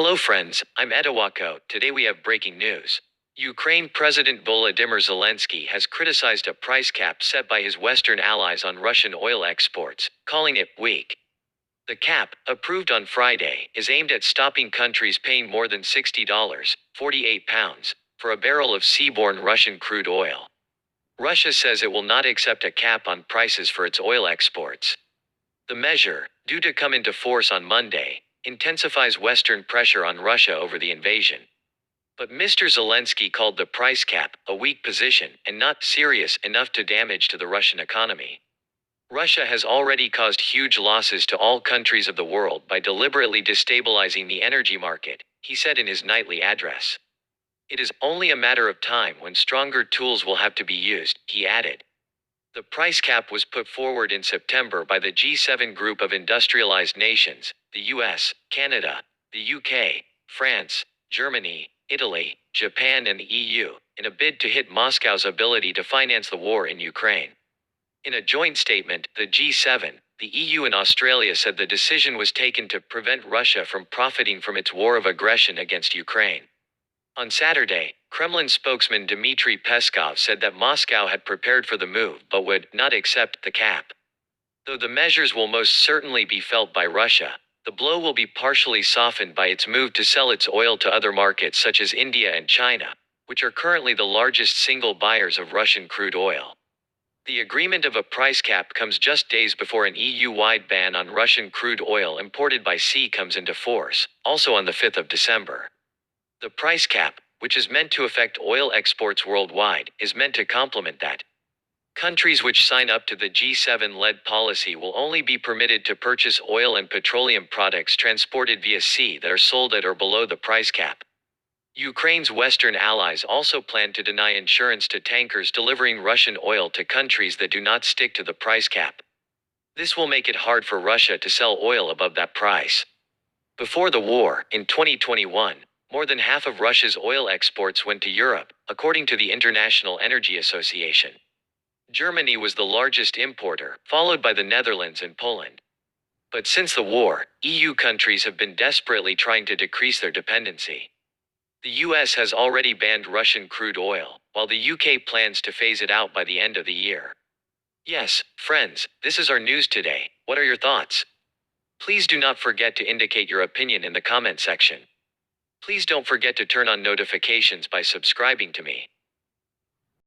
Hello friends, I'm Edawako. Today we have breaking news. Ukraine President Volodymyr Zelensky has criticized a price cap set by his Western allies on Russian oil exports, calling it weak. The cap, approved on Friday, is aimed at stopping countries paying more than $60, 48 pounds, for a barrel of seaborne Russian crude oil. Russia says it will not accept a cap on prices for its oil exports. The measure, due to come into force on Monday, intensifies Western pressure on Russia over the invasion. But Mr. Zelensky called the price cap a weak position and not serious enough to damage to the Russian economy. Russia has already caused huge losses to all countries of the world by deliberately destabilizing the energy market, he said in his nightly address. It is only a matter of time when stronger tools will have to be used, he added. The price cap was put forward in September by the G7 group of industrialized nations, the US, Canada, the UK, France, Germany, Italy, Japan and the EU, in a bid to hit Moscow's ability to finance the war in Ukraine. In a joint statement, the G7, the EU and Australia said the decision was taken to prevent Russia from profiting from its war of aggression against Ukraine. On Saturday, Kremlin spokesman Dmitry Peskov said that Moscow had prepared for the move but would not accept the cap. Though the measures will most certainly be felt by Russia, the blow will be partially softened by its move to sell its oil to other markets such as India and China, which are currently the largest single buyers of Russian crude oil. The agreement of a price cap comes just days before an EU-wide ban on Russian crude oil imported by sea comes into force, also on the 5th of December. The price cap, which is meant to affect oil exports worldwide, is meant to complement that. Countries which sign up to the G7-led policy will only be permitted to purchase oil and petroleum products transported via sea that are sold at or below the price cap. Ukraine's Western allies also plan to deny insurance to tankers delivering Russian oil to countries that do not stick to the price cap. This will make it hard for Russia to sell oil above that price. Before the war, in 2021, more than half of Russia's oil exports went to Europe, according to the International Energy Association. Germany was the largest importer, followed by the Netherlands and Poland. But since the war, EU countries have been desperately trying to decrease their dependency. The US has already banned Russian crude oil, while the UK plans to phase it out by the end of the year. Yes, friends, this is our news today. What are your thoughts? Please do not forget to indicate your opinion in the comment section. Please don't forget to turn on notifications by subscribing to me.